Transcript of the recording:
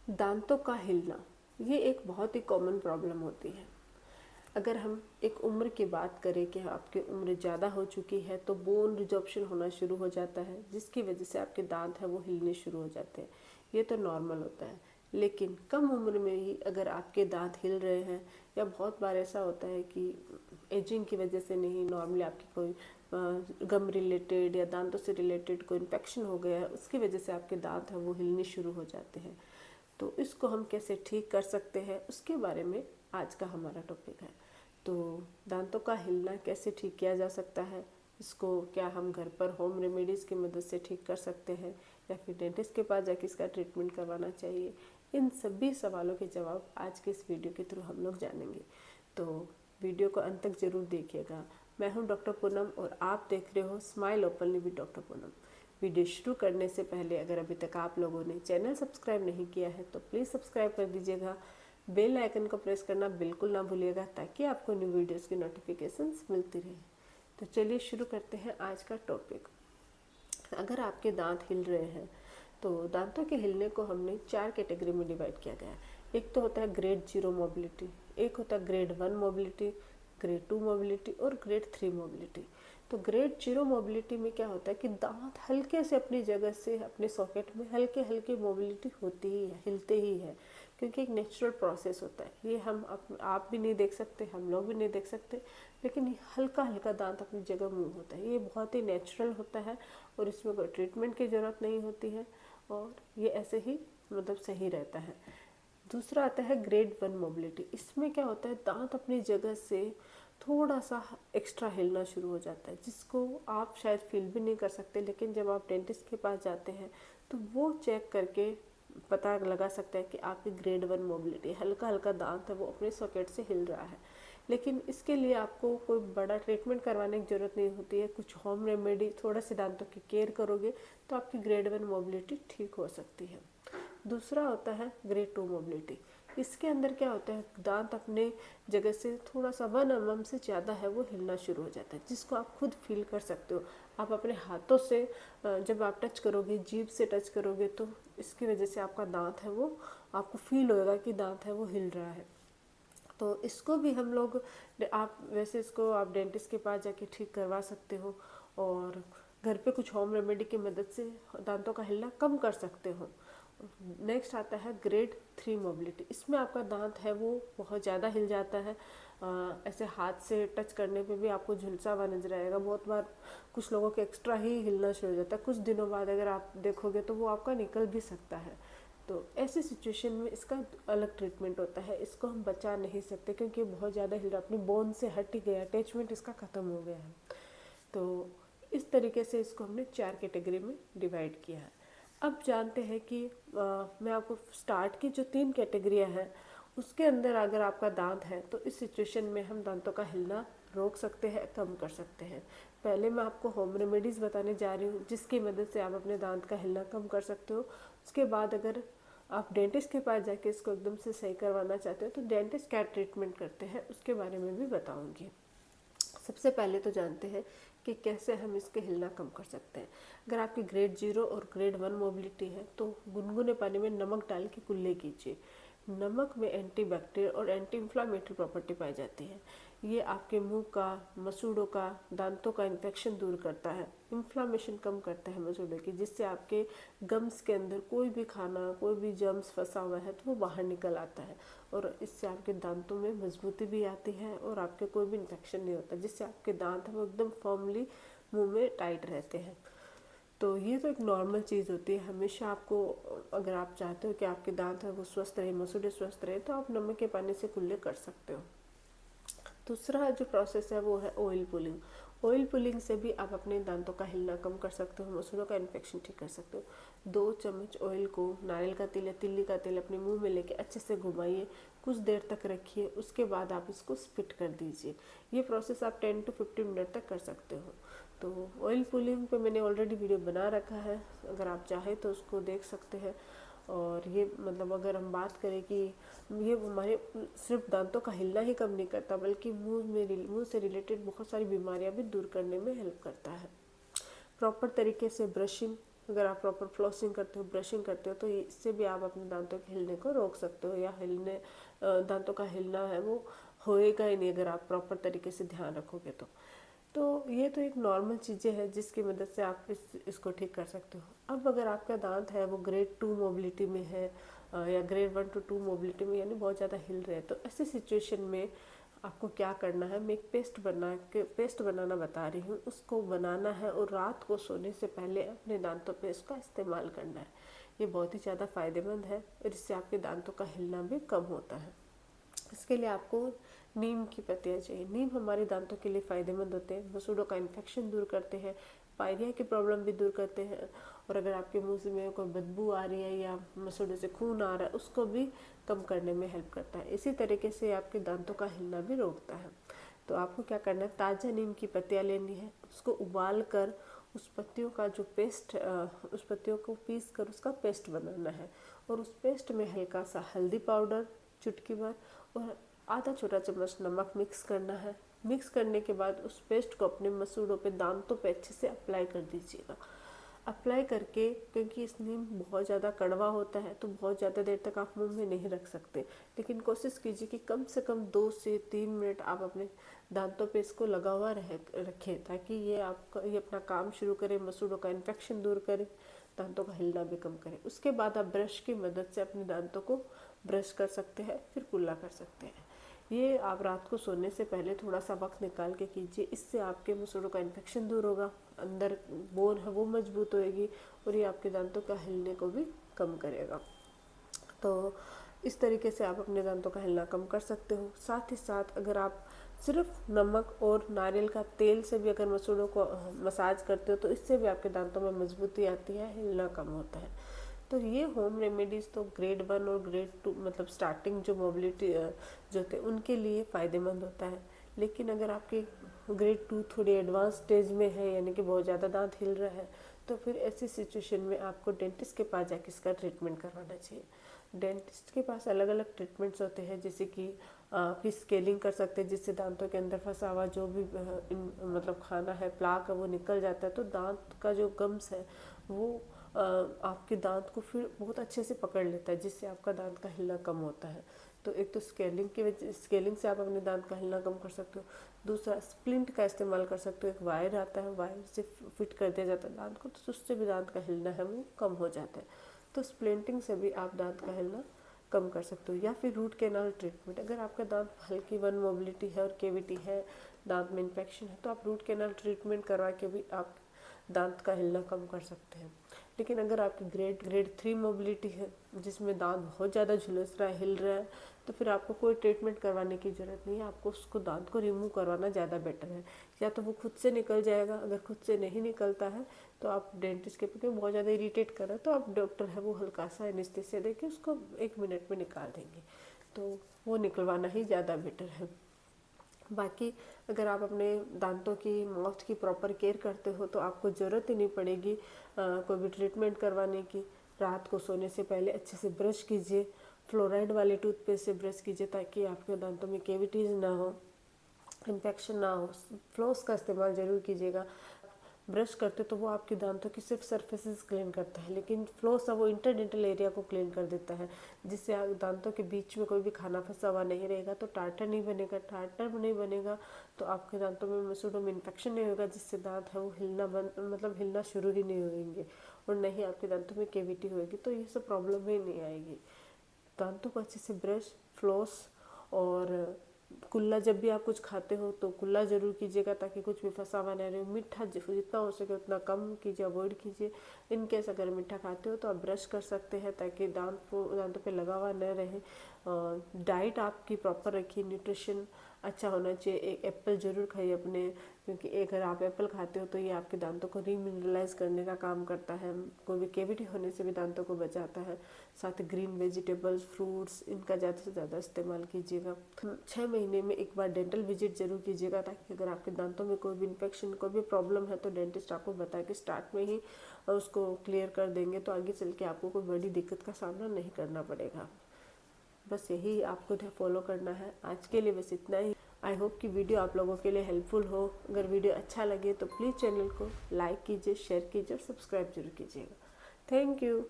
दांतों का हिलना ये एक बहुत ही कॉमन प्रॉब्लम होती है। अगर हम एक उम्र की बात करें कि आपकी उम्र ज़्यादा हो चुकी है तो बोन रिजॉर्प्शन होना शुरू हो जाता है, जिसकी वजह से आपके दांत हैं वो हिलने शुरू हो जाते हैं। ये तो नॉर्मल होता है। लेकिन कम उम्र में ही अगर आपके दांत हिल रहे हैं, या बहुत बार ऐसा होता है कि एजिंग की वजह से नहीं, नॉर्मली आपकी कोई गम रिलेटेड या दांतों से रिलेटेड कोई इन्फेक्शन हो गया है, उसकी वजह से आपके दांत हैं वो हिलने शुरू हो जाते हैं। तो इसको हम कैसे ठीक कर सकते हैं, उसके बारे में आज का हमारा टॉपिक है। तो दांतों का हिलना कैसे ठीक किया जा सकता है, इसको क्या हम घर पर होम रेमेडीज़ की मदद से ठीक कर सकते हैं, या फिर डेंटिस्ट के पास जाके इसका ट्रीटमेंट करवाना चाहिए, इन सभी सवालों के जवाब आज के इस वीडियो के थ्रू हम लोग जानेंगे। तो वीडियो को अंत तक ज़रूर देखिएगा। मैं हूं डॉक्टर पूनम और आप देख रहे हो smile openly with doctor Poonam. Video शुरू करने से पहले अगर अभी तक आप लोगों ने चैनल सब्सक्राइब नहीं किया है तो प्लीज़ सब्सक्राइब कर दीजिएगा। बेल आइकन को प्रेस करना बिल्कुल ना भूलिएगा, ताकि आपको न्यू वीडियोस की नोटिफिकेशंस मिलती रहे। तो चलिए शुरू करते हैं आज का टॉपिक। अगर आपके दांत हिल रहे हैं तो दांतों के हिलने को हमने 4 कैटेगरी में डिवाइड किया गया है। एक तो होता है ग्रेड 0 मोबिलिटी, एक होता है ग्रेड 1 मोबिलिटी, ग्रेड 2 मोबिलिटी और ग्रेड 3 मोबिलिटी। तो ग्रेड 0 मोबिलिटी में क्या होता है कि दांत हल्के से अपनी जगह से अपने सॉकेट में हल्के हल्के मोबिलिटी होती ही है, हिलते ही है, क्योंकि एक नेचुरल प्रोसेस होता है। ये हम आप भी नहीं देख सकते, हम लोग भी नहीं देख सकते, लेकिन ये हल्का हल्का दांत अपनी जगह मूव होता है। ये बहुत ही नेचुरल होता है और इसमें कोई ट्रीटमेंट की ज़रूरत नहीं होती है, और ये ऐसे ही मतलब सही रहता है। दूसरा आता है ग्रेड 1 मोबिलिटी। इसमें क्या होता है, दांत अपनी जगह से थोड़ा सा एक्स्ट्रा हिलना शुरू हो जाता है, जिसको आप शायद फील भी नहीं कर सकते, लेकिन जब आप डेंटिस्ट के पास जाते हैं तो वो चेक करके पता लगा सकता है कि आपकी ग्रेड 1 मोबिलिटी, हल्का हल्का दांत है वो अपने सॉकेट से हिल रहा है। लेकिन इसके लिए आपको कोई बड़ा ट्रीटमेंट करवाने की ज़रूरत नहीं होती है। कुछ होम रेमेडी, थोड़ा से दांतों की केयर करोगे तो आपकी ग्रेड 1 मोबिलिटी ठीक हो सकती है। दूसरा होता है ग्रेड 2 मोबिलिटी। इसके अंदर क्या होता है, दांत अपने जगह से थोड़ा सा 1 mm से ज़्यादा है वो हिलना शुरू हो जाता है, जिसको आप खुद फील कर सकते हो। आप अपने हाथों से जब आप टच करोगे, जीभ से टच करोगे, तो इसकी वजह से आपका दांत है वो, आपको फील होगा कि दांत है वो हिल रहा है। तो इसको भी हम लोग, आप वैसे इसको आप डेंटिस्ट के पास जाके ठीक करवा सकते हो, और घर पे कुछ होम रेमेडी की मदद से दांतों का हिलना कम कर सकते हो। नेक्स्ट आता है ग्रेड 3 मोबिलिटी। इसमें आपका दांत है वो बहुत ज़्यादा हिल जाता है। ऐसे हाथ से टच करने पे भी आपको झुलसा हुआ नजर आएगा। बहुत बार कुछ लोगों के एक्स्ट्रा ही हिलना शुरू हो जाता है। कुछ दिनों बाद अगर आप देखोगे तो वो आपका निकल भी सकता है। तो ऐसी सिचुएशन में इसका अलग ट्रीटमेंट होता है। इसको हम बचा नहीं सकते, क्योंकि बहुत ज़्यादा हिल रहा, अपनी बोन से हट ही गया, अटैचमेंट इसका ख़त्म हो गया है। तो इस तरीके से इसको हमने 4 कैटेगरी में डिवाइड किया है। अब जानते हैं कि मैं आपको स्टार्ट की जो 3 कैटेगरियाँ हैं उसके अंदर अगर आपका दांत है तो इस सिचुएशन में हम दांतों का हिलना रोक सकते हैं, कम कर सकते हैं। पहले मैं आपको होम रेमेडीज़ बताने जा रही हूँ, जिसकी मदद से आप अपने दांत का हिलना कम कर सकते हो। उसके बाद अगर आप डेंटिस्ट के पास जाके इसको एकदम से सही करवाना चाहते हो तो डेंटिस्ट क्या ट्रीटमेंट करते हैं उसके बारे में भी बताऊँगी। सबसे पहले तो जानते हैं कि कैसे हम इसके हिलना कम कर सकते हैं। अगर आपकी ग्रेड 0 और ग्रेड 1 मोबिलिटी है तो गुनगुने पानी में नमक डाल के कुल्ले कीजिए। नमक में एंटीबैक्टीरियल और एंटी इन्फ्लामेटरी प्रॉपर्टी पाई जाती है। ये आपके मुंह का, मसूड़ों का, दांतों का इन्फेक्शन दूर करता है, इन्फ्लामेशन कम करता है मसूड़ों की, जिससे आपके गम्स के अंदर कोई भी खाना, कोई भी जर्म्स फंसा हुआ है तो वो बाहर निकल आता है, और इससे आपके दांतों में मजबूती भी आती है और आपके कोई भी इन्फेक्शन नहीं होता, जिससे आपके दांत हैं वो एकदम फर्मली मुंह में टाइट रहते हैं। तो ये तो एक नॉर्मल चीज़ होती है। हमेशा आपको, अगर आप चाहते हो कि आपके दांत हैं वो स्वस्थ रहे, मसूड़े स्वस्थ रहे, तो आप नमक के पानी से कुल्ले कर सकते हो। दूसरा जो प्रोसेस है वो है ऑयल पुलिंग। ऑयल पुलिंग से भी आप अपने दांतों का हिलना कम कर सकते हो, मसूड़ों का इन्फेक्शन ठीक कर सकते हो। 2 चम्मच ऑयल को, नारियल का तेल या तिल्ली का तेल, अपने मुंह में लेके अच्छे से घुमाइए, कुछ देर तक रखिए, उसके बाद आप इसको स्पिट कर दीजिए। ये प्रोसेस आप 10 to 15 मिनट तक कर सकते हो। तो ऑयल पुलिंग पे मैंने ऑलरेडी वीडियो बना रखा है, अगर आप चाहें तो उसको देख सकते हैं। और ये मतलब अगर हम बात करें कि ये हमारे सिर्फ दांतों का हिलना ही कम नहीं करता, बल्कि मुंह से रिलेटेड बहुत सारी बीमारियां भी दूर करने में हेल्प करता है। प्रॉपर तरीके से ब्रशिंग, अगर आप प्रॉपर फ्लॉसिंग करते हो, ब्रशिंग करते हो, तो इससे भी आप अपने दांतों के हिलने को रोक सकते हो, या दांतों का हिलना है वो होएगा ही नहीं अगर आप प्रॉपर तरीके से ध्यान रखोगे तो ये तो एक नॉर्मल चीज़ें हैं जिसकी मदद से आप इसको ठीक कर सकते हो। अब अगर आपका दांत है वो ग्रेड 2 मोबिलिटी में है या ग्रेड 1 to 2 मोबिलिटी में, यानी बहुत ज़्यादा हिल रहे हैं, तो ऐसी सिचुएशन में आपको क्या करना है, मैं एक पेस्ट बनाना बता रही हूँ, उसको बनाना है और रात को सोने से पहले अपने दांतों पे इसका इस्तेमाल करना है। ये बहुत ही ज़्यादा फ़ायदेमंद है और इससे आपके दांतों का हिलना भी कम होता है। इसके लिए आपको नीम की पत्तियाँ चाहिए। नीम हमारे दांतों के लिए फ़ायदेमंद होते हैं, मसूड़ों का इन्फेक्शन दूर करते हैं, पायरिया की प्रॉब्लम भी दूर करते हैं, और अगर आपके मुंह से में कोई बदबू आ रही है या मसूड़े से खून आ रहा है उसको भी कम करने में हेल्प करता है। इसी तरीके से आपके दांतों का हिलना भी रोकता है। तो आपको क्या करना है, ताज़ा नीम की पत्तियाँ लेनी है, उसको उबाल कर उस पत्तियों का जो पेस्ट उस पत्तियों को पीस कर उसका पेस्ट बनाना है, और उस पेस्ट में हल्का सा हल्दी पाउडर चुटकी भर और आधा छोटा चम्मच नमक मिक्स करना है। मिक्स करने के बाद उस पेस्ट को अपने मसूड़ों पे, दांतों पे अच्छे से अप्लाई कर दीजिएगा। अप्लाई करके, क्योंकि इस नीम बहुत ज़्यादा कड़वा होता है तो बहुत ज़्यादा देर तक आप मुंह में नहीं रख सकते, लेकिन कोशिश कीजिए कि कम से कम 2 से 3 मिनट आप अपने दांतों पे इसको लगा हुआ रखें, ताकि ये अपना काम शुरू करे, मसूड़ों का इन्फेक्शन दूर करे, दांतों का हिलना भी कम करे। उसके बाद आप ब्रश की मदद से अपने दांतों को ब्रश कर सकते हैं, फिर कुल्ला कर सकते हैं। ये आप रात को सोने से पहले थोड़ा सा वक्त निकाल के कीजिए, इससे आपके मसूड़ों का इन्फेक्शन दूर होगा, अंदर बोन है वो मजबूत होएगी, और ये आपके दांतों का हिलने को भी कम करेगा। तो इस तरीके से आप अपने दांतों का हिलना कम कर सकते हो। साथ ही साथ अगर आप सिर्फ नमक और नारियल का तेल से भी अगर मसूड़ों को मसाज करते हो तो इससे भी आपके दांतों में मजबूती आती है, हिलना कम होता है। तो ये होम रेमेडीज़ तो ग्रेड 1 और ग्रेड 2 मतलब स्टार्टिंग जो मोबिलिटी जो थे उनके लिए फ़ायदेमंद होता है। लेकिन अगर आपके ग्रेड 2 थोड़ी एडवांस स्टेज में है, यानी कि बहुत ज़्यादा दांत हिल रहा है, तो फिर ऐसी सिचुएशन में आपको डेंटिस्ट के पास जाके इसका ट्रीटमेंट करवाना चाहिए। डेंटिस्ट के पास अलग अलग ट्रीटमेंट्स होते हैं, जैसे कि आपकी स्केलिंग कर सकते हैं, जिससे दांतों के अंदर फंसा हुआ जो भी मतलब खाना है, प्लाक है, वो निकल जाता है, तो दांत का जो गम्स है वो आपके दांत को फिर बहुत अच्छे से पकड़ लेता है, जिससे आपका दांत का हिलना कम होता है। तो एक तो स्केलिंग से आप अपने दांत का हिलना कम कर सकते हो। दूसरा, स्प्लिंट का इस्तेमाल कर सकते हो। एक वायर आता है, वायर से फिट कर दिया जाता है दांत को, तो उससे भी दांत का हिलना है वो कम हो जाता है। तो स्प्लिंटिंग से भी आप दांत का हिलना कम कर सकते हो। या फिर रूट कैनाल ट्रीटमेंट, अगर आपका दांत हल्की 1 मोबिलिटी है और केविटी है, दांत में इन्फेक्शन है, तो आप रूट कैनाल ट्रीटमेंट करवा के भी आप दांत का हिलना कम कर सकते हैं। लेकिन अगर आपकी ग्रेड 3 मोबिलिटी है, जिसमें दांत बहुत ज़्यादा झुलस रहा है, हिल रहा है, तो फिर आपको कोई ट्रीटमेंट करवाने की ज़रूरत नहीं है, आपको उसको दांत को रिमूव करवाना ज़्यादा बेटर है। या तो वो खुद से निकल जाएगा, अगर खुद से नहीं निकलता है तो आप डेंटिस्ट के, क्योंकि बहुत ज़्यादा इरीटेट कर रहा है, तो आप डॉक्टर है वो हल्का सा एनेस्थीसिया देके उसको 1 मिनट में निकाल देंगे, तो वो निकलवाना ही ज़्यादा बेटर है। बाकी अगर आप अपने दांतों की, माउथ की प्रॉपर केयर करते हो तो आपको ज़रूरत ही नहीं पड़ेगी कोई भी ट्रीटमेंट करवाने की। रात को सोने से पहले अच्छे से ब्रश कीजिए, फ्लोराइड वाले टूथपेस्ट से ब्रश कीजिए, ताकि आपके दांतों में कैविटीज़ ना हो, इन्फेक्शन ना हो। फ्लॉस का इस्तेमाल ज़रूर कीजिएगा। ब्रश करते तो वो आपके दांतों की सिर्फ सरफेसेस क्लीन करता है, लेकिन फ्लॉस है वो इंटरडेंटल एरिया को क्लीन कर देता है, जिससे दांतों के बीच में कोई भी खाना फंसा हुआ नहीं रहेगा, तो टार्टर नहीं बनेगा। टार्टर नहीं बनेगा तो आपके दांतों में, मसूड़ों में इन्फेक्शन नहीं होगा, जिससे दांत है वो हिलना शुरू ही नहीं होंगे, और नहीं आपके दांतों में कैविटी होगी, तो ये सब प्रॉब्लम ही नहीं आएगी। दांतों को अच्छे से ब्रश, फ्लॉस और कुल्ला, जब भी आप कुछ खाते हो तो कुल्ला ज़रूर कीजिएगा, ताकि कुछ भी फंसा हुआ ना रहे। मीठा जितना हो सके उतना कम कीजिए, अवॉइड कीजिए। इन केस अगर मीठा खाते हो तो आप ब्रश कर सकते हैं, ताकि दांतों पे लगा हुआ न रहे। डाइट आपकी प्रॉपर रखिए, न्यूट्रिशन अच्छा होना चाहिए। एक एप्पल ज़रूर खाइए अपने, क्योंकि अगर आप एप्पल खाते हो तो ये आपके दांतों को रीमिनरलाइज करने का काम करता है, कोई भी कैविटी होने से भी दांतों को बचाता है। साथ ही ग्रीन वेजिटेबल्स, फ्रूट्स, इनका ज़्यादा से ज़्यादा इस्तेमाल कीजिएगा। 6 महीने में एक बार डेंटल विजिट जरूर कीजिएगा, ताकि अगर आपके दांतों में कोई भी इन्फेक्शन, कोई भी प्रॉब्लम है, तो डेंटिस्ट आपको बता के स्टार्ट में ही उसको क्लियर कर देंगे, तो आगे चल के आपको कोई बड़ी दिक्कत का सामना नहीं करना पड़ेगा। बस यही आपको फॉलो करना है। आज के लिए बस इतना ही। आई होप कि वीडियो आप लोगों के लिए हेल्पफुल हो। अगर वीडियो अच्छा लगे तो प्लीज़ चैनल को लाइक कीजिए, शेयर कीजिए और सब्सक्राइब जरूर कीजिएगा। Thank you.